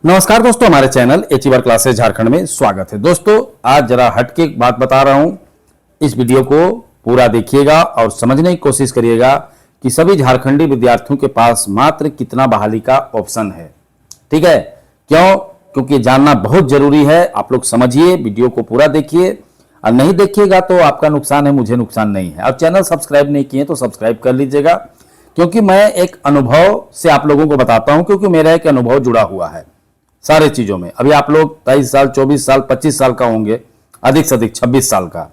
नमस्कार दोस्तों, हमारे चैनल एचीवर क्लासेस झारखंड में स्वागत है। दोस्तों, आज जरा हटके एक बात बता रहा हूं। इस वीडियो को पूरा देखिएगा और समझने की कोशिश करिएगा कि सभी झारखंडी विद्यार्थियों के पास मात्र कितना बहाली का ऑप्शन है। ठीक है, क्यों? क्योंकि जानना बहुत जरूरी है। आप लोग समझिए, वीडियो को पूरा देखिए और नहीं देखिएगा तो आपका नुकसान है, मुझे नुकसान नहीं है। और चैनल सब्सक्राइब नहीं किए तो सब्सक्राइब कर लीजिएगा, क्योंकि मैं एक अनुभव से आप लोगों को बताता हूं, क्योंकि मेरा एक अनुभव जुड़ा हुआ है सारे चीजों में। अभी आप लोग 23 साल, 24 साल, 25 साल का होंगे, अधिक से अधिक 26 साल का,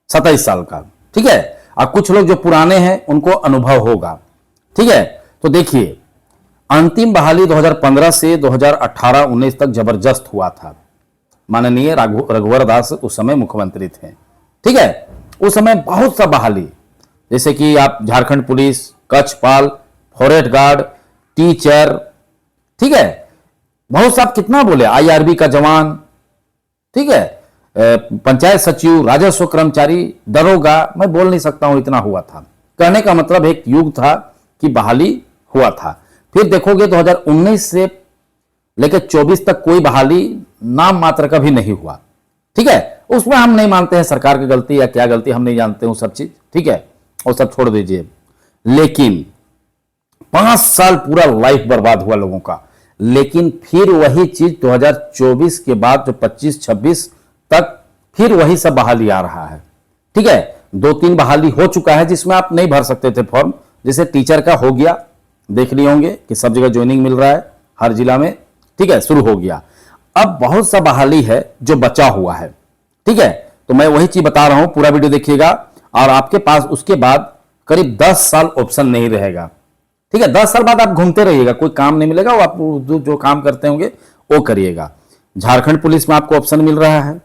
27 साल का। ठीक है, और कुछ लोग जो पुराने हैं उनको अनुभव होगा। ठीक है, तो देखिए, अंतिम बहाली 2015 से 2018-19 तक जबरदस्त हुआ था। माननीय रघुवर दास उस समय मुख्यमंत्री थे। ठीक है, उस समय बहुत सा बहाली, जैसे कि आप झारखंड पुलिस, कच्छपाल, फॉरेस्ट गार्ड, टीचर, ठीक है, बहुत साहब कितना बोले, आईआरबी का जवान, ठीक है, पंचायत सचिव, राजस्व कर्मचारी, दरोगा, मैं बोल नहीं सकता हूं, इतना हुआ था। कहने का मतलब एक युग था कि बहाली हुआ था। फिर देखोगे 2019 से लेकर 24 तक कोई बहाली नाम मात्र का भी नहीं हुआ। ठीक है, उसमें हम नहीं मानते हैं सरकार की गलती या क्या गलती, हम नहीं जानते हैं वो सब चीज। ठीक है, वो सब छोड़ दीजिए। लेकिन 5 साल पूरा लाइफ बर्बाद हुआ लोगों का। लेकिन फिर वही चीज 2024 के बाद जो 25-26 तक फिर वही सब बहाली आ रहा है। ठीक है, 2-3 बहाली हो चुका है जिसमें आप नहीं भर सकते थे फॉर्म। जैसे टीचर का हो गया, देख लिए होंगे कि सब जगह ज्वाइनिंग मिल रहा है हर जिला में। ठीक है, शुरू हो गया। अब बहुत सा बहाली है जो बचा हुआ है। ठीक है, तो मैं वही चीज बता रहा हूं, पूरा वीडियो देखिएगा। और आपके पास उसके बाद करीब 10 साल ऑप्शन नहीं रहेगा। ठीक है, 10 साल बाद आप घूमते रहिएगा, कोई काम नहीं मिलेगा, वो आप जो काम करते होंगे वो करिएगा। झारखंड पुलिस में आपको ऑप्शन मिल रहा है,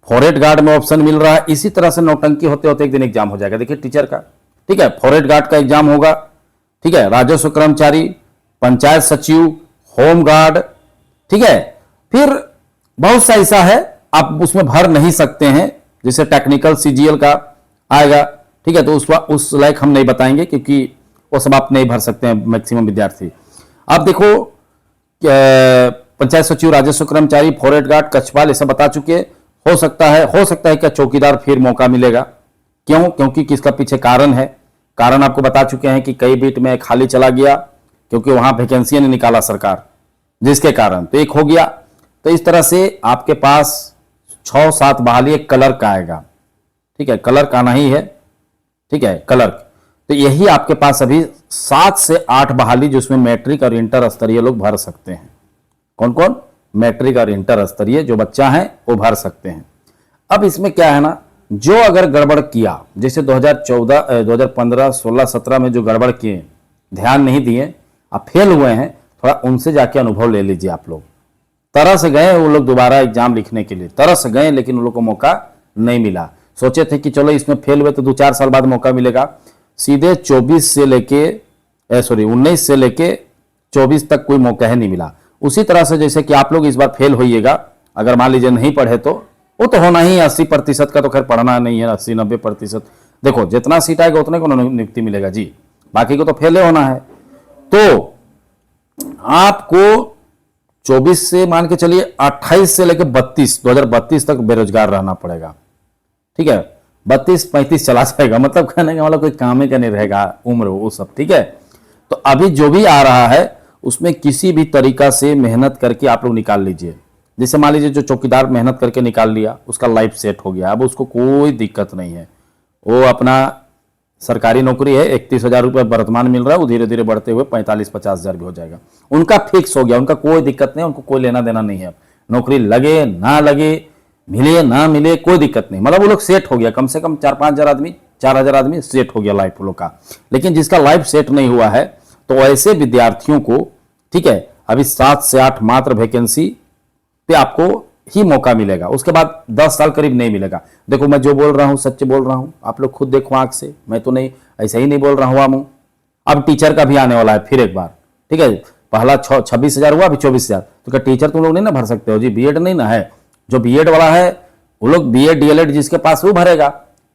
फॉरेस्ट गार्ड में ऑप्शन मिल रहा है। इसी तरह से नौटंकी होते होते एक दिन एग्जाम हो जाएगा। देखिए टीचर का, ठीक है, फॉरेस्ट गार्ड का एग्जाम होगा। ठीक है, राजस्व कर्मचारी, पंचायत सचिव, होम गार्ड। ठीक है, फिर बहुत सा ऐसा है आप उसमें भर नहीं सकते हैं, जैसे टेक्निकल सीजीएल का आएगा। ठीक है, तो उस लायक हम नहीं बताएंगे, क्योंकि वो सब आप नहीं भर सकते हैं मैक्सिमम विद्यार्थी। आप देखो, पंचायत सचिव, राजस्व कर्मचारी, फॉरेस्ट गार्ड, कच्छपाल, ये सब बता चुके। हो सकता है क्या चौकीदार फिर मौका मिलेगा। क्यों? क्योंकि किसका पीछे कारण है। कारण आपको बता चुके हैं कि कई बीट में खाली चला गया, क्योंकि वहां वैकेंसी नहीं निकाला सरकार, जिसके कारण तो एक हो गया। तो इस तरह से आपके पास 6-7 बहाली एक क्लर्क का आएगा। ठीक है, क्लर्क आना ही है। ठीक है, क्लर्क, तो यही आपके पास अभी 7 से 8 बहाली, जिसमें मैट्रिक और इंटर स्तरीय लोग भर सकते हैं। कौन कौन? मैट्रिक और इंटर स्तरीय जो बच्चा है वो भर सकते हैं। अब इसमें क्या है ना, जो अगर गड़बड़ किया, जैसे 2014, 2015, 16, 17 में जो गड़बड़ किए, ध्यान नहीं दिए, आप फेल हुए हैं, थोड़ा उनसे जाके अनुभव ले लीजिए। आप लोग तरस गए, वो लोग दोबारा एग्जाम लिखने के लिए तरस गए, लेकिन उन लोग को मौका नहीं मिला। सोचे थे कि चलो इसमें फेल हुए तो 2-4 साल बाद मौका मिलेगा। सीधे 19 से लेके 24 तक कोई मौका ही नहीं मिला। उसी तरह से जैसे कि आप लोग इस बार फेल होइएगा, अगर मान लीजिए नहीं पढ़े तो वो तो होना ही है। 80% का तो खैर पढ़ना नहीं है, 80-90%। देखो जितना सीट आएगा उतने को नियुक्ति मिलेगा जी, बाकी को तो फेल होना है। तो आपको 24 से मान के चलिए 28 से लेकर 2032 तक बेरोजगार रहना पड़ेगा। ठीक है, 32-35 चला जाएगा, मतलब कहने का मतलब कोई काम ही का नहीं रहेगा, उम्र वो सब। ठीक है, तो अभी जो भी आ रहा है उसमें किसी भी तरीका से मेहनत करके आप लोग निकाल लीजिए। जैसे मान लीजिए जो चौकीदार मेहनत करके निकाल लिया, उसका लाइफ सेट हो गया, अब उसको कोई दिक्कत नहीं है। वो अपना सरकारी नौकरी है, 31,000 रुपये वर्तमान मिल रहा है, वो धीरे धीरे बढ़ते हुए 45-50 हजार भी हो जाएगा। उनका फिक्स हो गया, उनका कोई दिक्कत नहीं, उनको कोई लेना देना नहीं है। नौकरी लगे ना लगे, मिले ना मिले, कोई दिक्कत नहीं। मतलब वो लोग सेट हो गया, कम से कम 4-5 हजार आदमी, 4,000 आदमी सेट हो गया लाइफ लोग का। लेकिन जिसका लाइफ सेट नहीं हुआ है, तो ऐसे विद्यार्थियों को, ठीक है, अभी 7 से 8 मात्र वैकेंसी पे आपको ही मौका मिलेगा। उसके बाद 10 साल करीब नहीं मिलेगा। देखो मैं जो बोल रहा हूं सच्चे बोल रहा हूं, आप लोग खुद देखो आंख से, मैं तो नहीं ऐसे ही नहीं बोल रहा हुआ हूं। अब टीचर का भी आने वाला है फिर एक बार। ठीक है, पहला 26,000 हुआ, अभी 24,000। तो क्या टीचर तुम लोग नहीं ना भर सकते हो जी? बीएड नहीं ना है, जो बीएड वाला है वो लोग बीएड डीएलएड जिसके पास वो भरेगा।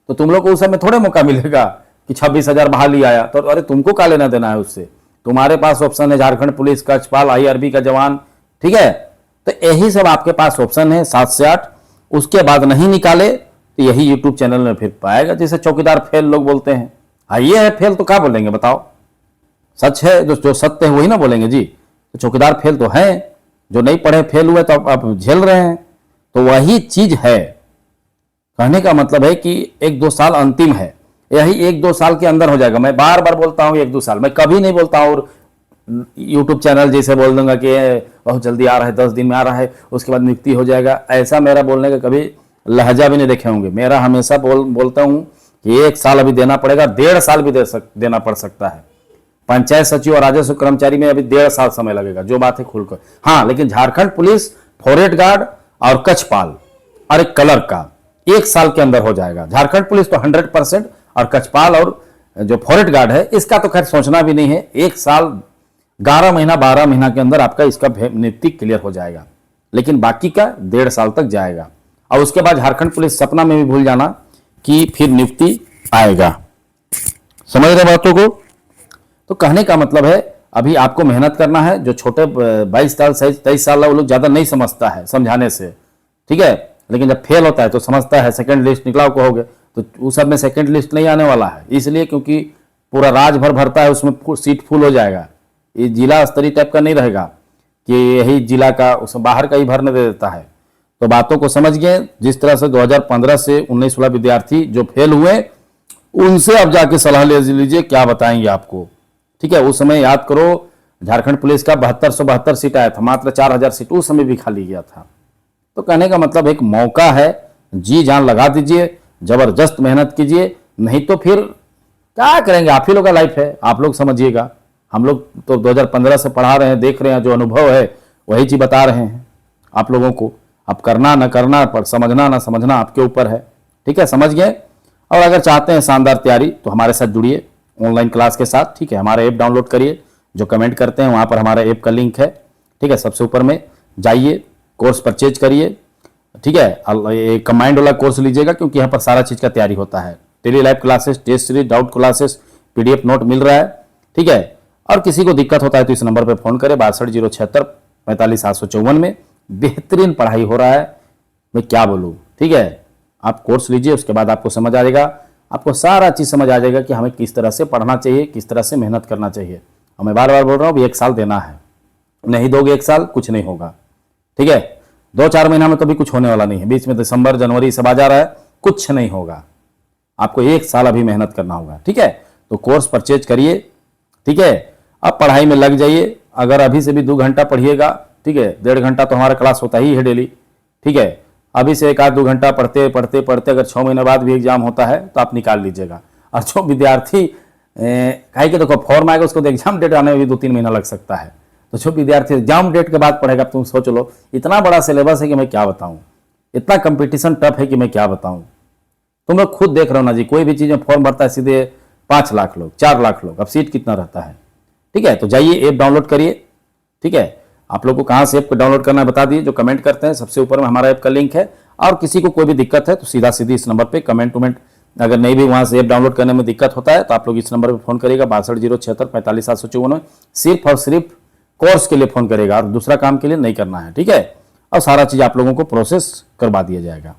तो तुम लोग को उस समय थोड़े मौका मिलेगा कि 26,000 बहाली आया, तो अरे तुमको क्या लेना देना है उससे? तुम्हारे पास ऑप्शन है झारखंड पुलिस, कच्छपाल, आईआरबी का जवान, ठीक है, तो यही सब आपके पास ऑप्शन है 7 से 8। उसके बाद नहीं निकाले तो यही यूट्यूब चैनल में फिर पाएगा, जैसे चौकीदार फेल लोग बोलते हैं। हाँ ये है फेल, तो क्या बोलेंगे बताओ? सच है, जो सत्य है वही ना बोलेंगे जी। तो चौकीदार फेल तो है, जो नहीं पढ़े फेल हुए तो आप झेल रहे हैं। तो वही चीज है, कहने का मतलब है कि 1-2 साल अंतिम है, यही 1-2 साल के अंदर हो जाएगा। मैं बार बार बोलता हूँ 1-2 साल, मैं कभी नहीं बोलता हूँ और यूट्यूब चैनल जैसे बोल दूंगा कि बहुत जल्दी आ रहा है, 10 दिन में आ रहा है, उसके बाद नियुक्ति हो जाएगा। ऐसा मेरा बोलने का कभी लहजा भी नहीं देखे होंगे। मेरा हमेशा बोलता हूँ कि 1 साल अभी देना पड़ेगा, 1.5 साल भी देना पड़ सकता है। पंचायत सचिव और राजस्व कर्मचारी में अभी 1.5 साल समय लगेगा, जो बात है खुलकर। हाँ, लेकिन झारखंड पुलिस, फॉरेस्ट गार्ड और कक्षपाल और एक क्लर्क का 1 साल के अंदर हो जाएगा। झारखंड पुलिस तो 100%, और कक्षपाल और जो फॉरेस्ट गार्ड है इसका तो खैर सोचना भी नहीं है। 1 साल 11 महीना 12 महीना के अंदर आपका इसका नियुक्ति क्लियर हो जाएगा, लेकिन बाकी का 1.5 साल तक जाएगा। और उसके बाद झारखंड पुलिस सपना में भी भूल जाना कि फिर नियुक्ति आएगा। समझ रहे बातों को? तो कहने का मतलब है अभी आपको मेहनत करना है। जो छोटे 22 साल 23 साल वो लोग ज्यादा नहीं समझता है समझाने से, ठीक है, लेकिन जब फेल होता है तो समझता है। सेकंड लिस्ट निकला कहोगे तो उस सब में सेकंड लिस्ट नहीं आने वाला है, इसलिए क्योंकि पूरा राज भर भरता है, उसमें सीट फुल हो जाएगा। ये जिला स्तरीय टाइप का नहीं रहेगा कि यही जिला का उसमें बाहर का ही भरने दे देता है। तो बातों को समझ गए। जिस तरह से 2015 से 19-16 विद्यार्थी जो फेल हुए उनसे अब जाके सलाह ले लीजिए, क्या बताएंगे आपको, ठीक है। उस समय याद करो झारखंड पुलिस का 7272 सीट आया था, मात्र 4000 सीट उस समय भी खाली गया था। तो कहने का मतलब एक मौका है, जी जान लगा दीजिए, जबरदस्त मेहनत कीजिए, नहीं तो फिर क्या करेंगे? आप ही लोग का लाइफ है, आप लोग समझिएगा। हम लोग तो 2015 से पढ़ा रहे हैं, देख रहे हैं, जो अनुभव है वही चीज बता रहे हैं आप लोगों को। अब करना न करना, पर समझना न समझना आपके ऊपर है, ठीक है, समझ गए। और अगर चाहते हैं शानदार तैयारी तो हमारे साथ जुड़िए ऑनलाइन क्लास के साथ, ठीक है। हमारा ऐप डाउनलोड करिए, जो कमेंट करते हैं वहां पर हमारा ऐप का लिंक है, ठीक है। सबसे ऊपर में जाइए, कोर्स परचेज करिए, ठीक है। कमांड वाला कोर्स लीजिएगा, क्योंकि यहाँ पर सारा चीज का तैयारी होता है। Daily live classes, test series, doubt classes, PDF note मिल रहा है, ठीक है। और किसी को दिक्कत होता है तो इस नंबर पर फोन करें 62 076 45 754 में। बेहतरीन पढ़ाई हो रहा है, मैं क्या बोलूँ, ठीक है। आप कोर्स लीजिए, उसके बाद आपको समझ आ जाएगा, आपको सारा चीज समझ आ जाएगा कि हमें किस तरह से पढ़ना चाहिए, किस तरह से मेहनत करना चाहिए। और मैं बार बार बोल रहा हूँ 1 साल देना है, नहीं दोगे 1 साल कुछ नहीं होगा, ठीक है। 2-4 महीना में तो भी कुछ होने वाला नहीं है, बीच में दिसंबर जनवरी सब आ जा रहा है, कुछ नहीं होगा। आपको 1 साल अभी मेहनत करना होगा, ठीक है। तो कोर्स परचेज करिए, ठीक है। अब पढ़ाई में लग जाइए। अगर अभी से भी 2 घंटा पढ़िएगा, ठीक है, 1.5 घंटा तो हमारा क्लास होता ही है डेली, ठीक है। अभी से 1-2 घंटा पढ़ते पढ़ते पढ़ते अगर 6 महीने बाद भी एग्जाम होता है तो आप निकाल लीजिएगा। और जो विद्यार्थी कहीं के देखो फॉर्म आएगा, उसको एग्जाम डेट आने में भी 2-3 महीना लग सकता है। तो जो विद्यार्थी एग्जाम डेट के बाद पढ़ेगा, तुम सोच लो, इतना बड़ा सिलेबस है कि मैं क्या बताऊं, इतना कंपटीशन टफ है कि मैं क्या बताऊं। तुम लोग खुद देख रहे हो ना जी, कोई भी चीज में फॉर्म भरता है सीधे 5 लाख लोग, 4 लाख लोग, अब सीट कितना रहता है, ठीक है। तो जाइए ऐप डाउनलोड करिए, ठीक है। आप लोग को कहाँ से ऐप को डाउनलोड करना है बता दिए, जो कमेंट करते हैं सबसे ऊपर में हमारा ऐप का लिंक है। और किसी को कोई भी दिक्कत है तो सीधा सीधी इस नंबर पे कमेंट उमेंट, अगर नहीं भी वहां से ऐप डाउनलोड करने में दिक्कत होता है तो आप लोग इस नंबर पे फोन करिएगा 62 076 45 754 में। सिर्फ और सिर्फ कोर्स के लिए फोन करेगा और दूसरा काम के लिए नहीं करना है, ठीक है। और सारा चीज आप लोगों को प्रोसेस करवा दिया जाएगा।